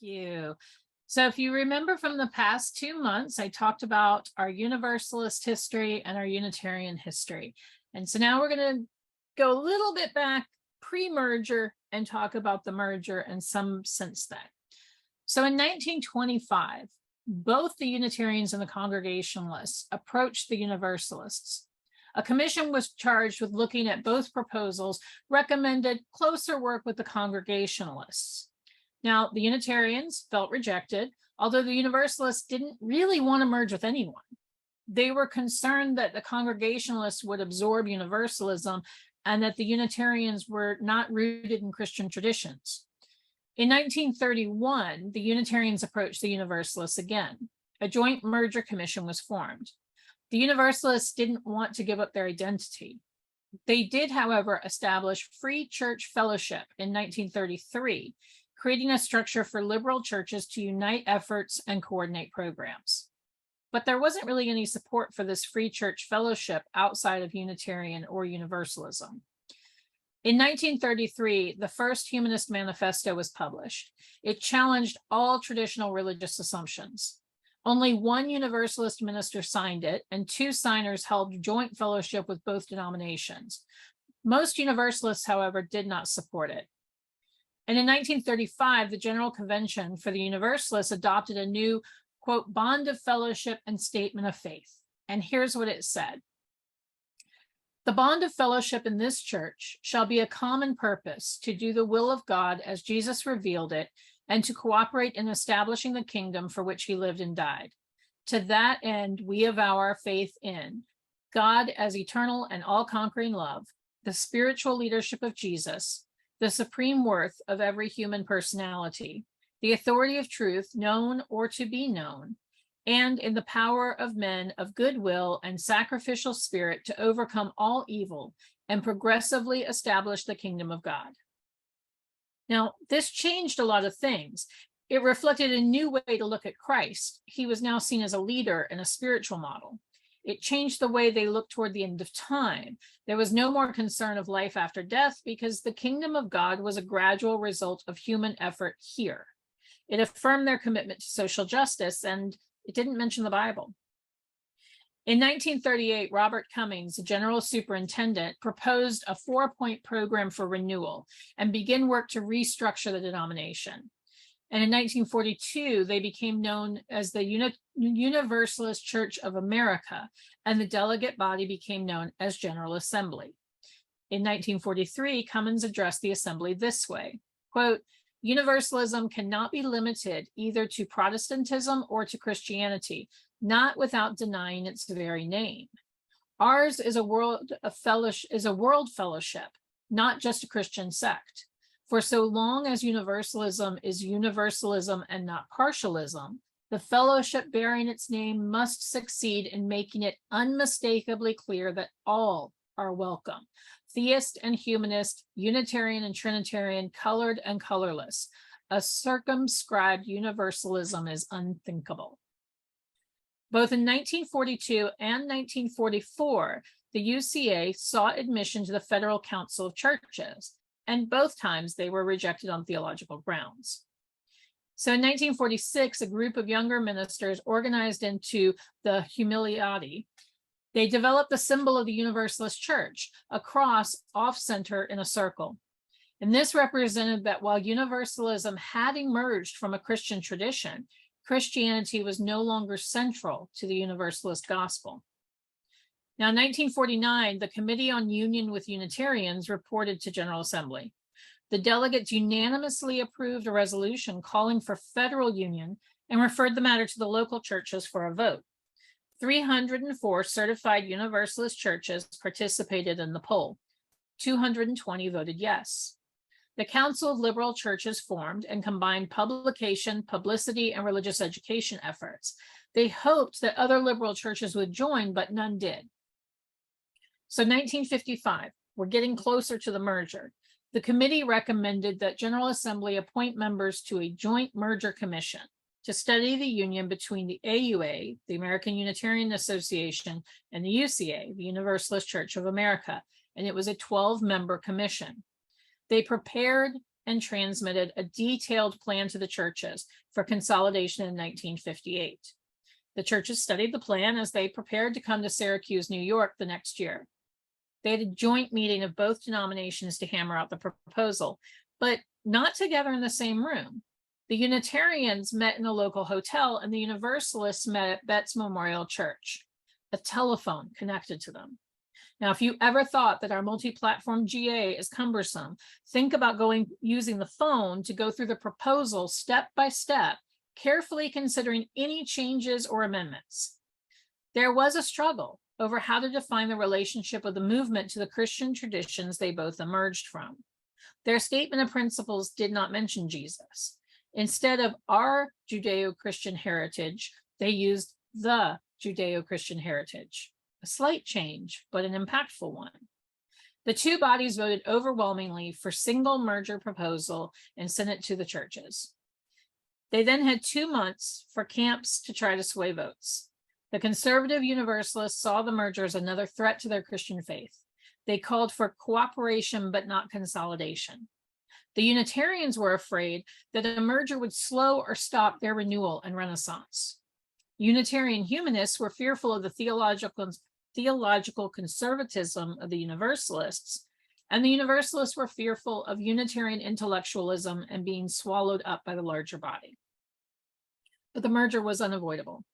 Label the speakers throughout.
Speaker 1: you. So if you remember from the past 2 months, I talked about our Universalist history and our Unitarian history. And so now we're going to go a little bit back pre-merger and talk about the merger and some since then. So in 1925, both the Unitarians and the Congregationalists approached the Universalists. A commission was charged with looking at both proposals, recommended closer work with the Congregationalists. Now, the Unitarians felt rejected, although the Universalists didn't really want to merge with anyone. They were concerned that the Congregationalists would absorb Universalism and that the Unitarians were not rooted in Christian traditions. In 1931, the Unitarians approached the Universalists again. A joint merger commission was formed. The Universalists didn't want to give up their identity. They did, however, establish Free Church Fellowship in 1933, creating a structure for liberal churches to unite efforts and coordinate programs. But there wasn't really any support for this Free Church Fellowship outside of Unitarian or Universalism. In 1933, the first Humanist Manifesto was published. It challenged all traditional religious assumptions. Only one Universalist minister signed it, and 2 signers held joint fellowship with both denominations. Most Universalists, however, did not support it. And in 1935, the General Convention for the Universalists adopted a new, quote, bond of fellowship and statement of faith. And here's what it said. The bond of fellowship in this church shall be a common purpose to do the will of God as Jesus revealed it, and to cooperate in establishing the kingdom for which he lived and died. To that end, we avow our faith in God as eternal and all-conquering love, the spiritual leadership of Jesus, the supreme worth of every human personality, the authority of truth known or to be known, and in the power of men of goodwill and sacrificial spirit to overcome all evil and progressively establish the kingdom of God. Now, this changed a lot of things. It reflected a new way to look at Christ. He was now seen as a leader and a spiritual model. It changed the way they looked toward the end of time. There was no more concern of life after death because the kingdom of God was a gradual result of human effort here. It affirmed their commitment to social justice, and it didn't mention the Bible. In 1938, Robert Cummings, the general superintendent, proposed a 4-point program for renewal and begin work to restructure the denomination. And in 1942, they became known as the Universalist Church of America, and the delegate body became known as General Assembly. In 1943, Cummins addressed the assembly this way, quote, Universalism cannot be limited either to Protestantism or to Christianity, not without denying its very name. Ours is a world fellowship, not just a Christian sect. For so long as universalism is universalism and not partialism, the fellowship bearing its name must succeed in making it unmistakably clear that all are welcome. Theist and humanist, Unitarian and Trinitarian, colored and colorless. A circumscribed universalism is unthinkable. Both in 1942 and 1944, the UCA sought admission to the Federal Council of Churches, and both times they were rejected on theological grounds. So in 1946, a group of younger ministers organized into the Humiliati. They developed the symbol of the Universalist Church, a cross off-center in a circle. And this represented that while Universalism had emerged from a Christian tradition, Christianity was no longer central to the Universalist gospel. Now, in 1949, the Committee on Union with Unitarians reported to General Assembly. The delegates unanimously approved a resolution calling for federal union and referred the matter to the local churches for a vote. 304 certified Universalist churches participated in the poll. 220 voted yes. The Council of Liberal Churches formed and combined publication, publicity, and religious education efforts. They hoped that other liberal churches would join, but none did. So 1955, we're getting closer to the merger. The committee recommended that General Assembly appoint members to a joint merger commission to study the union between the AUA, the American Unitarian Association, and the UCA, the Universalist Church of America, and it was a 12-member commission. They prepared and transmitted a detailed plan to the churches for consolidation in 1958. The churches studied the plan as they prepared to come to Syracuse, New York the next year. They had a joint meeting of both denominations to hammer out the proposal, but not together in the same room. The Unitarians met in a local hotel, and the Universalists met at Betts Memorial Church. A telephone connected to them. Now, if you ever thought that our multi-platform GA is cumbersome, think about using the phone to go through the proposal step by step, carefully considering any changes or amendments. There was a struggle over how to define the relationship of the movement to the Christian traditions they both emerged from. Their statement of principles did not mention Jesus. Instead of our Judeo-Christian heritage, they used the Judeo-Christian heritage. A slight change, but an impactful one. The two bodies voted overwhelmingly for single merger proposal and sent it to the churches. They then had 2 months for camps to try to sway votes. The conservative Universalists saw the merger as another threat to their Christian faith. They called for cooperation but not consolidation. The Unitarians were afraid that a merger would slow or stop their renewal and renaissance. Unitarian humanists were fearful of the theological conservatism of the Universalists, and the Universalists were fearful of Unitarian intellectualism and being swallowed up by the larger body. But the merger was unavoidable.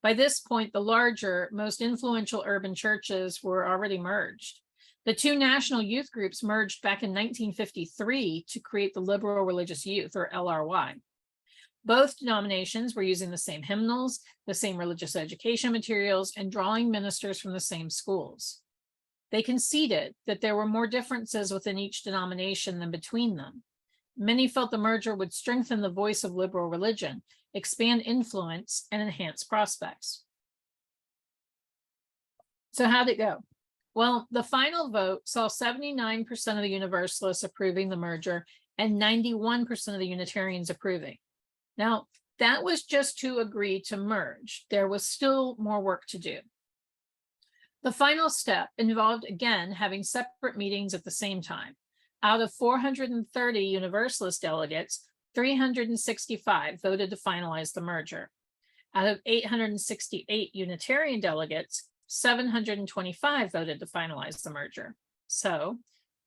Speaker 1: By this point, the larger, most influential urban churches were already merged. The two national youth groups merged back in 1953 to create the Liberal Religious Youth, or LRY. Both denominations were using the same hymnals, the same religious education materials, and drawing ministers from the same schools. They conceded that there were more differences within each denomination than between them. Many felt the merger would strengthen the voice of liberal religion, expand influence, and enhance prospects. So how'd it go? Well, the final vote saw 79% of the Universalists approving the merger and 91% of the Unitarians approving. Now, that was just to agree to merge. There was still more work to do. The final step involved, again, having separate meetings at the same time. Out of 430 Universalist delegates, 365 voted to finalize the merger. Out of 868 Unitarian delegates, 725 voted to finalize the merger. So,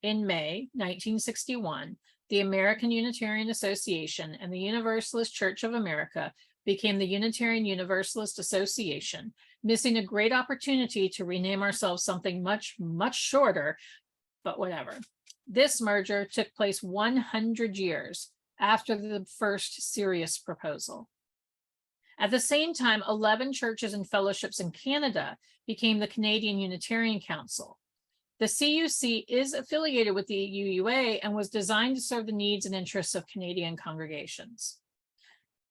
Speaker 1: in May 1961, the American Unitarian Association and the Universalist Church of America became the Unitarian Universalist Association, missing a great opportunity to rename ourselves something much, much shorter, but whatever. This merger took place 100 years after the first serious proposal. At the same time, 11 churches and fellowships in Canada became the Canadian Unitarian Council. The CUC is affiliated with the UUA and was designed to serve the needs and interests of Canadian congregations.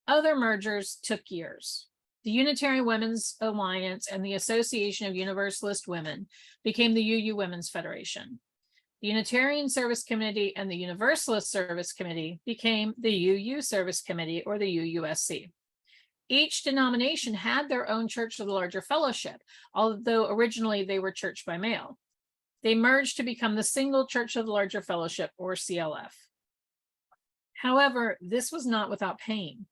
Speaker 1: Other mergers took years. The Unitarian Women's Alliance and the Association of Universalist Women became the UU Women's Federation. The Unitarian Service Committee and the Universalist Service Committee became the UU Service Committee, or the UUSC. Each denomination had their own church of the larger fellowship, although originally they were church by mail. They merged to become the single church of the larger fellowship, or CLF. However, this was not without pain.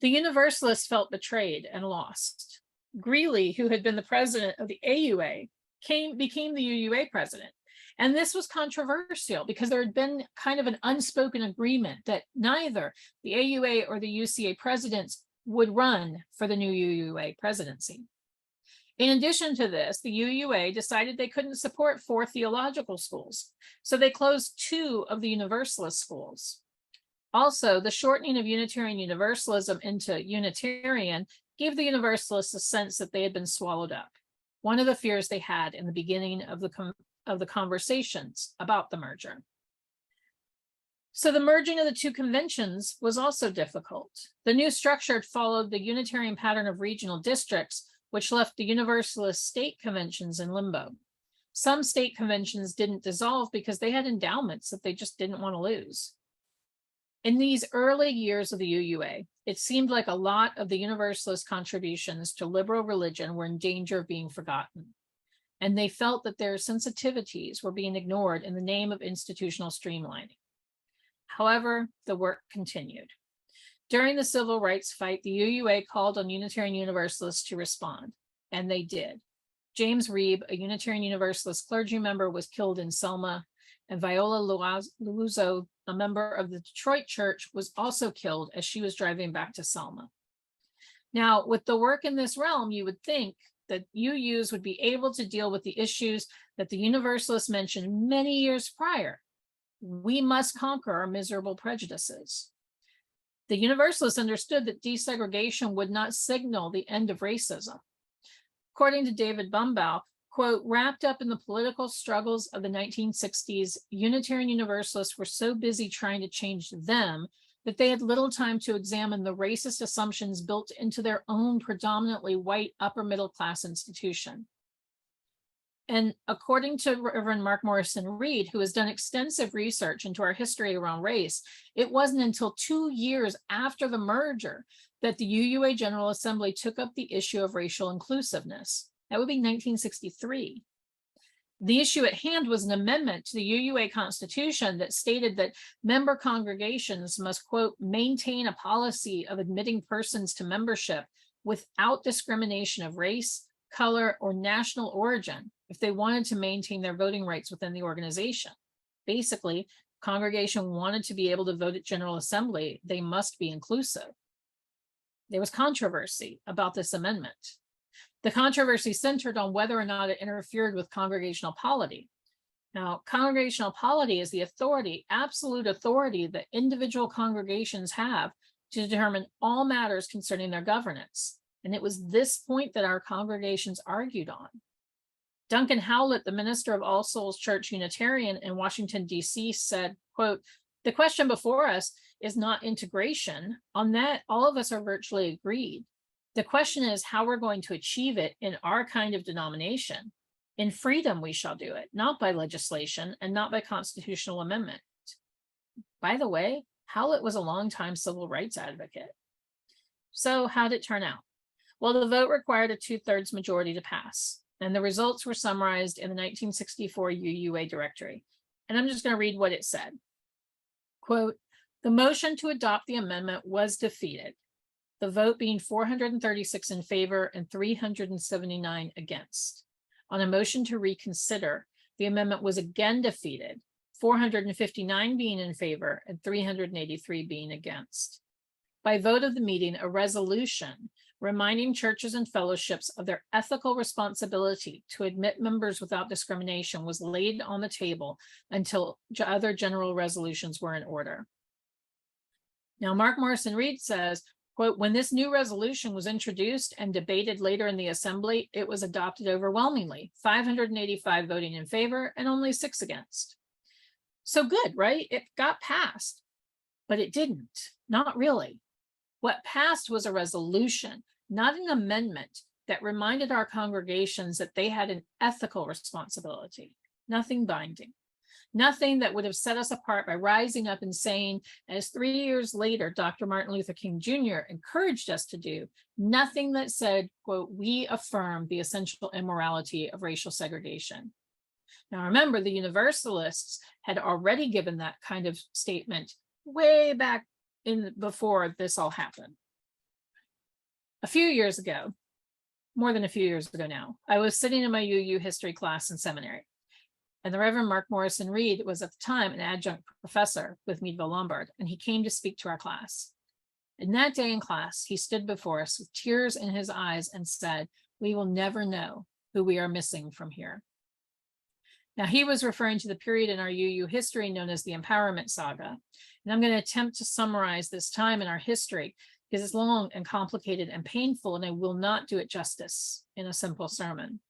Speaker 1: The Universalists felt betrayed and lost. Greeley, who had been the president of the AUA, became the UUA president. And this was controversial because there had been kind of an unspoken agreement that neither the AUA or the UCA presidents would run for the new UUA presidency. In addition to this, the UUA decided they couldn't support 4 theological schools, so they closed 2 of the Universalist schools. Also, the shortening of Unitarian Universalism into Unitarian gave the Universalists a sense that they had been swallowed up, one of the fears they had in the beginning of the conversations about the merger. So the merging of the 2 conventions was also difficult. The new structure followed the Unitarian pattern of regional districts, which left the Universalist state conventions in limbo. Some state conventions didn't dissolve because they had endowments that they just didn't want to lose. In these early years of the UUA, it seemed like a lot of the Universalist contributions to liberal religion were in danger of being forgotten, and they felt that their sensitivities were being ignored in the name of institutional streamlining. However, the work continued. During the civil rights fight, the UUA called on Unitarian Universalists to respond, and they did. James Reeb, a Unitarian Universalist clergy member, was killed in Selma, and Viola Luizzo, a member of the Detroit church, was also killed as she was driving back to Selma. Now, with the work in this realm, you would think that UUs would be able to deal with the issues that the Universalists mentioned many years prior. We must conquer our miserable prejudices. The Universalists understood that desegregation would not signal the end of racism. According to David Bumbaugh, quote, wrapped up in the political struggles of the 1960s, Unitarian Universalists were so busy trying to change them that they had little time to examine the racist assumptions built into their own predominantly white upper middle class institution. And according to Reverend Mark Morrison Reed, who has done extensive research into our history around race, it wasn't until 2 years after the merger that the UUA General Assembly took up the issue of racial inclusiveness. That would be 1963. The issue at hand was an amendment to the UUA Constitution that stated that member congregations must, quote, maintain a policy of admitting persons to membership without discrimination of race, color, or national origin if they wanted to maintain their voting rights within the organization. Basically, congregation wanted to be able to vote at General Assembly, they must be inclusive. There was controversy about this amendment. The controversy centered on whether or not it interfered with congregational polity. Now, congregational polity is the authority, absolute authority that individual congregations have to determine all matters concerning their governance. And it was this point that our congregations argued on. Duncan Howlett, the minister of All Souls Church Unitarian in Washington, D.C., said, quote, the question before us is not integration. On that, all of us are virtually agreed. The question is how we're going to achieve it in our kind of denomination. In freedom, we shall do it, not by legislation and not by constitutional amendment. By the way, Howlett was a longtime civil rights advocate. So how did it turn out? Well, the vote required a 2/3 majority to pass, and the results were summarized in the 1964 UUA directory. And I'm just going to read what it said. Quote, the motion to adopt the amendment was defeated, the vote being 436 in favor and 379 against. On a motion to reconsider, the amendment was again defeated, 459 being in favor and 383 being against. By vote of the meeting, a resolution reminding churches and fellowships of their ethical responsibility to admit members without discrimination was laid on the table until other general resolutions were in order. Now, Mark Morrison Reed says, quote, when this new resolution was introduced and debated later in the assembly, it was adopted overwhelmingly, 585 voting in favor and only 6 against. So good, right? It got passed, but it didn't, not really. What passed was a resolution, not an amendment, that reminded our congregations that they had an ethical responsibility, nothing binding, nothing that would have set us apart by rising up and saying, as 3 years later, Dr. Martin Luther King Jr. encouraged us to do, nothing that said, quote, we affirm the essential immorality of racial segregation. Now, remember, the Universalists had already given that kind of statement way back before this all happened. A few years ago, more than a few years ago now, I was sitting in my UU history class in seminary, and the Reverend Mark Morrison Reed was at the time an adjunct professor with Meadville Lombard, and he came to speak to our class. And that day in class, he stood before us with tears in his eyes and said, we will never know who we are missing from here. Now, he was referring to the period in our UU history known as the Empowerment Saga. And I'm going to attempt to summarize this time in our history because it's long and complicated and painful, and I will not do it justice in a simple sermon.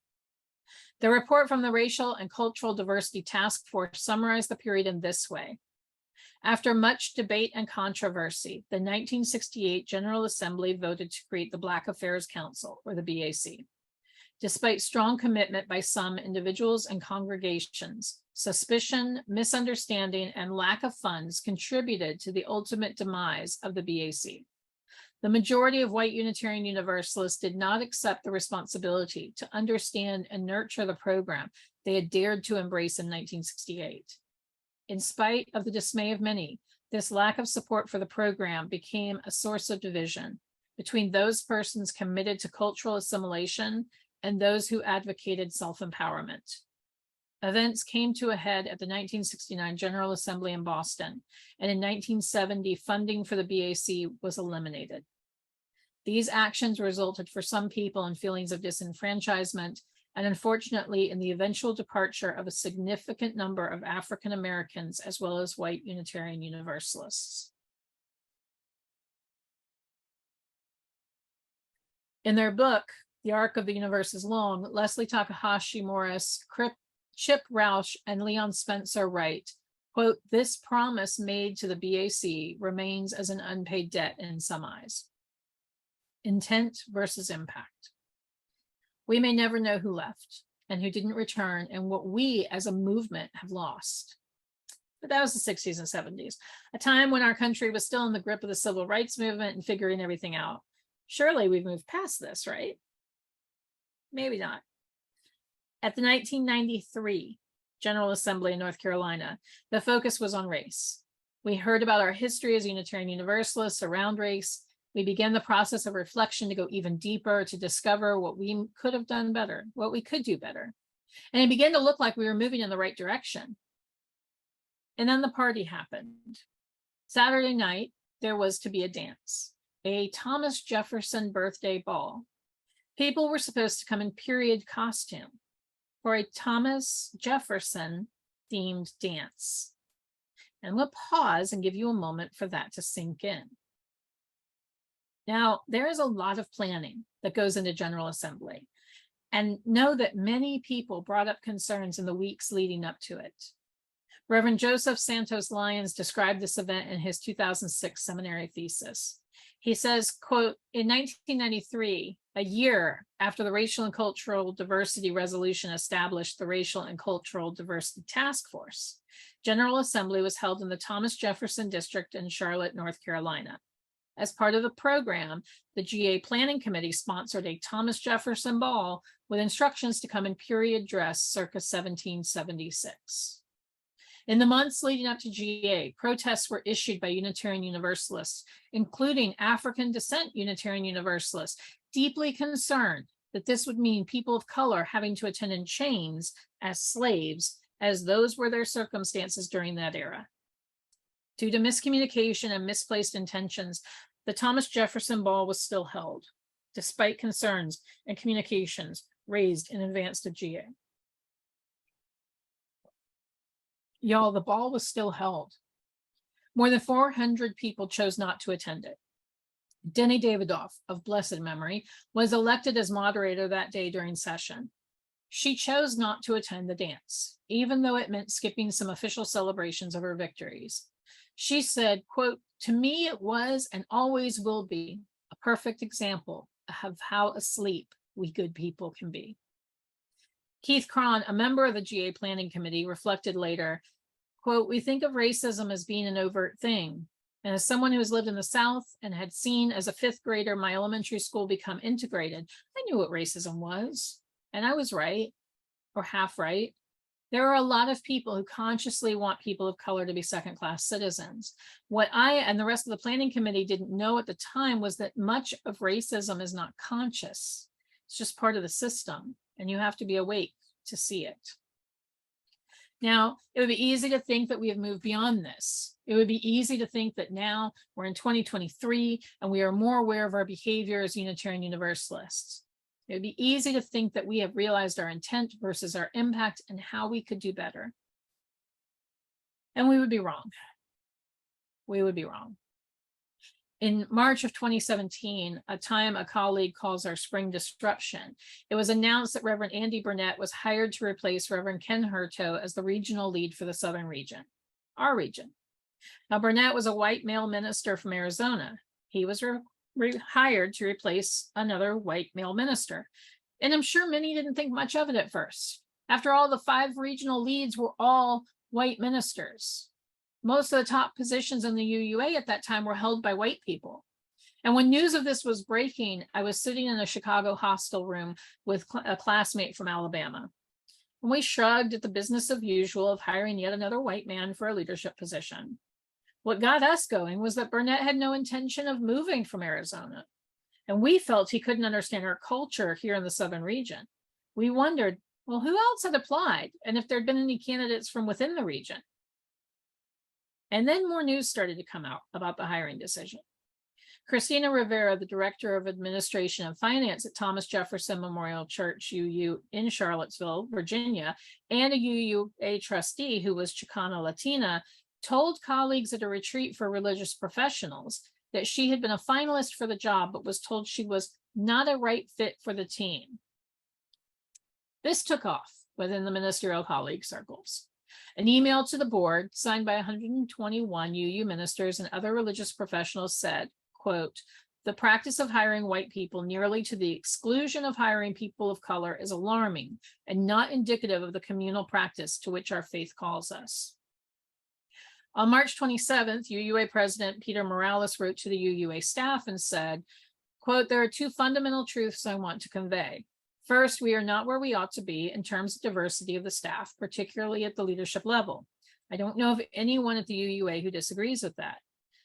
Speaker 1: The report from the Racial and Cultural Diversity Task Force summarized the period in this way. After much debate and controversy, the 1968 General Assembly voted to create the Black Affairs Council, or the BAC. Despite strong commitment by some individuals and congregations, suspicion, misunderstanding, and lack of funds contributed to the ultimate demise of the BAC. The majority of white Unitarian Universalists did not accept the responsibility to understand and nurture the program they had dared to embrace in 1968. In spite of the dismay of many, This lack of support for the program became a source of division between those persons committed to cultural assimilation and those who advocated self-empowerment. Events came to a head at the 1969 General Assembly in Boston, and in 1970, funding for the BAC was eliminated. These actions resulted for some people in feelings of disenfranchisement, and unfortunately in the eventual departure of a significant number of African Americans as well as white Unitarian Universalists. In their book, The Arc of the Universe is Long, Leslie Takahashi Morris, Chip Rausch, and Leon Spencer write, quote, "This promise made to the BAC remains as an unpaid debt in some eyes." Intent versus impact. We may never know who left and who didn't return and what we as a movement have lost. But that was the 60s and 70s, a time when our country was still in the grip of the civil rights movement and figuring everything out. Surely we've moved past this, right? Maybe not. At the 1993 General Assembly in North Carolina, the focus was on race. We heard about our history as Unitarian Universalists around race. We began the process of reflection to go even deeper, to discover what we could have done better, what we could do better. And it began to look like we were moving in the right direction. And then the party happened. Saturday night, there was to be a dance, a Thomas Jefferson birthday ball. People were supposed to come in period costume for a Thomas Jefferson themed dance. And we'll pause and give you a moment for that to sink in. Now, there is a lot of planning that goes into General Assembly, and know that many people brought up concerns in the weeks leading up to it. Reverend Joseph Santos Lyons described this event in his 2006 seminary thesis. He says, quote, "In 1993, a year after the Racial and Cultural Diversity Resolution established the Racial and Cultural Diversity Task Force, General Assembly was held in the Thomas Jefferson District in Charlotte, North Carolina. As part of the program, the GA Planning Committee sponsored a Thomas Jefferson ball with instructions to come in period dress circa 1776. In the months leading up to GA, protests were issued by Unitarian Universalists, including African descent Unitarian Universalists, deeply concerned that this would mean people of color having to attend in chains as slaves, as those were their circumstances during that era. Due to miscommunication and misplaced intentions, the Thomas Jefferson ball was still held, despite concerns and communications raised in advance of GA. Y'all, the ball was still held. More than 400 people chose not to attend it. Denny Davidoff, of blessed memory, was elected as moderator that day during session. She chose not to attend the dance, even though it meant skipping some official celebrations of her victories. She said, quote, "To me, it was and always will be a perfect example of how asleep we good people can be." Keith Cron, a member of the GA Planning Committee, reflected later, quote, "We think of racism as being an overt thing. And as someone who has lived in the South and had seen as a fifth grader my elementary school become integrated, I knew what racism was. And I was right, or half right. There are a lot of people who consciously want people of color to be second-class citizens. What I and the rest of the planning committee didn't know at the time was that much of racism is not conscious. It's just part of the system, and you have to be awake to see it." Now, it would be easy to think that we have moved beyond this. It would be easy to think that now we're in 2023 and we are more aware of our behavior as Unitarian Universalists. It would be easy to think that we have realized our intent versus our impact and how we could do better. And we would be wrong. We would be wrong. In March of 2017, a time a colleague calls our spring disruption, it was announced that Reverend Andy Burnett was hired to replace Reverend Ken Hurto as the regional lead for the Southern region, our region. Now, Burnett was a white male minister from Arizona. He was hired to replace another white male minister. And I'm sure many didn't think much of it at first. After all, the 5 regional leads were all white ministers. Most of the top positions in the UUA at that time were held by white people. And when news of this was breaking, I was sitting in a Chicago hostel room with a classmate from Alabama. And we shrugged at the business of usual of hiring yet another white man for a leadership position. What got us going was that Burnett had no intention of moving from Arizona, and we felt he couldn't understand our culture here in the southern region. We wondered, well, who else had applied, and if there'd been any candidates from within the region. And then more news started to come out about the hiring decision. Christina Rivera, the Director of Administration and Finance at Thomas Jefferson Memorial Church, UU, in Charlottesville, Virginia, and a UUA trustee who was Chicana Latina, told colleagues at a retreat for religious professionals that she had been a finalist for the job, but was told she was not a right fit for the team. This took off within the ministerial colleague circles. An email to the board signed by 121 UU ministers and other religious professionals said, quote, "The practice of hiring white people nearly to the exclusion of hiring people of color is alarming and not indicative of the communal practice to which our faith calls us." On March 27th, UUA President Peter Morales wrote to the UUA staff and said, quote, "There are two fundamental truths I want to convey. First, we are not where we ought to be in terms of diversity of the staff, particularly at the leadership level. I don't know of anyone at the UUA who disagrees with that.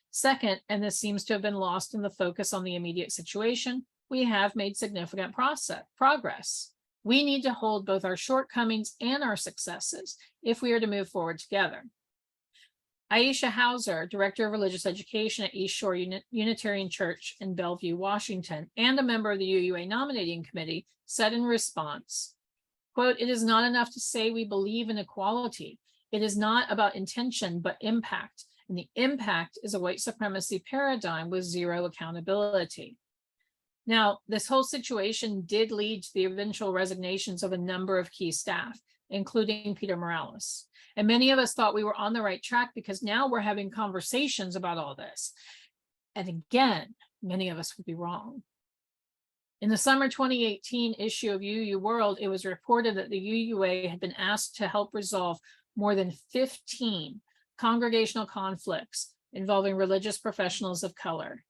Speaker 1: Second, and this seems to have been lost in the focus on the immediate situation, we have made significant progress. We need to hold both our shortcomings and our successes if we are to move forward together." Aisha Hauser, Director of Religious Education at East Shore Unitarian Church in Bellevue, Washington, and a member of the UUA nominating committee, said in response, quote, "It is not enough to say we believe in equality. It is not about intention, but impact. And the impact is a white supremacy paradigm with zero accountability." Now, this whole situation did lead to the eventual resignations of a number of key staff, including Peter Morales. And many of us thought we were on the right track because now we're having conversations about all this. And again, many of us would be wrong. In the summer 2018 issue of UU World, it was reported that the UUA had been asked to help resolve more than 15 congregational conflicts involving religious professionals of color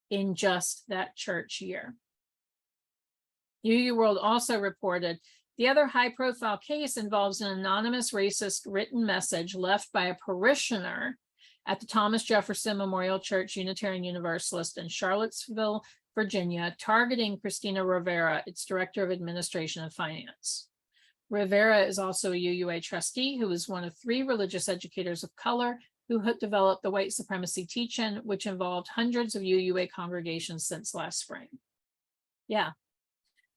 Speaker 1: in just that church year. UU World also reported the other high-profile case involves an anonymous racist written message left by a parishioner at the Thomas Jefferson Memorial Church Unitarian Universalist in Charlottesville, Virginia, targeting Christina Rivera, its Director of Administration and Finance. Rivera is also a UUA trustee who is one of 3 religious educators of color who had developed the white supremacy teach-in, which involved hundreds of UUA congregations since last spring. Yeah,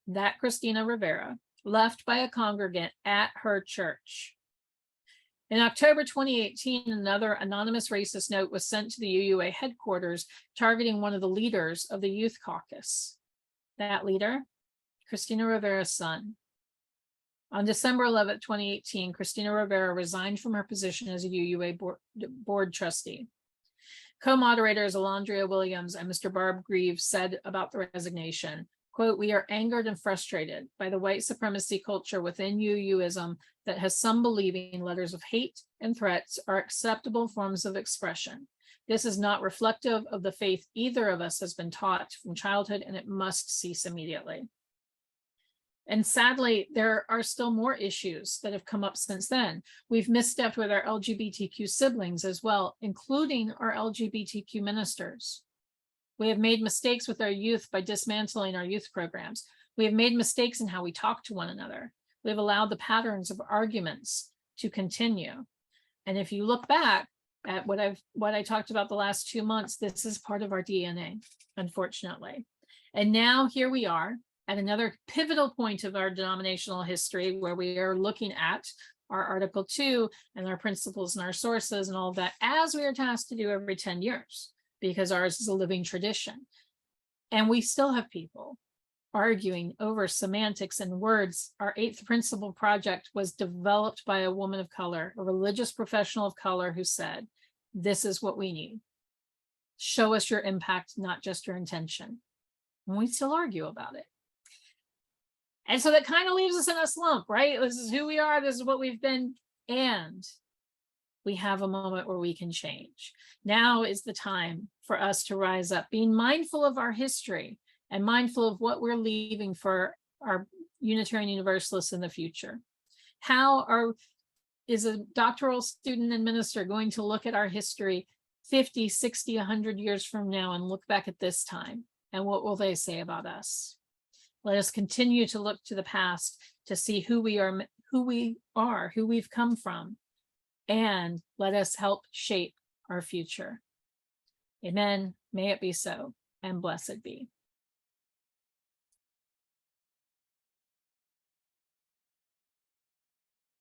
Speaker 1: that Christina Rivera, left by a congregant at her church. In October 2018, another anonymous racist note was sent to the UUA headquarters targeting one of the leaders of the youth caucus. That leader, Christina Rivera's son. On December 11, 2018, Christina Rivera resigned from her position as a UUA board trustee. Co-moderators Alondria Williams and Mr. Barb Grieve said about the resignation, quote, "We are angered and frustrated by the white supremacy culture within UUism that has some believing letters of hate and threats are acceptable forms of expression. This is not reflective of the faith either of us has been taught from childhood, and it must cease immediately." And sadly, there are still more issues that have come up since then. We've misstepped with our LGBTQ siblings as well, including our LGBTQ ministers. We have made mistakes with our youth by dismantling our youth programs. We have made mistakes in how we talk to one another. We have allowed the patterns of arguments to continue. And if you look back at what I talked about the last 2 months, this is part of our DNA, unfortunately. And now here we are at another pivotal point of our denominational history where we are looking at our Article 2 and our principles and our sources and all of that, as we are tasked to do every 10 years, because ours is a living tradition. And we still have people arguing over semantics and words. Our 8th principle project was developed by a woman of color, a religious professional of color, who said, "This is what we need. Show us your impact, not just your intention." And we still argue about it. And so that kind of leaves us in a slump, right? This is who we are. This is what we've been. And we have a moment where we can change. Now is the time for us to rise up, being mindful of our history and mindful of what we're leaving for our Unitarian Universalists in the future. How is a doctoral student and minister going to look at our history 50, 60, 100 years from now and look back at this time? And what will they say about us? Let us continue to look to the past to see who we are, who we've come from, and let us help shape our future. Amen. May it be so, and blessed be.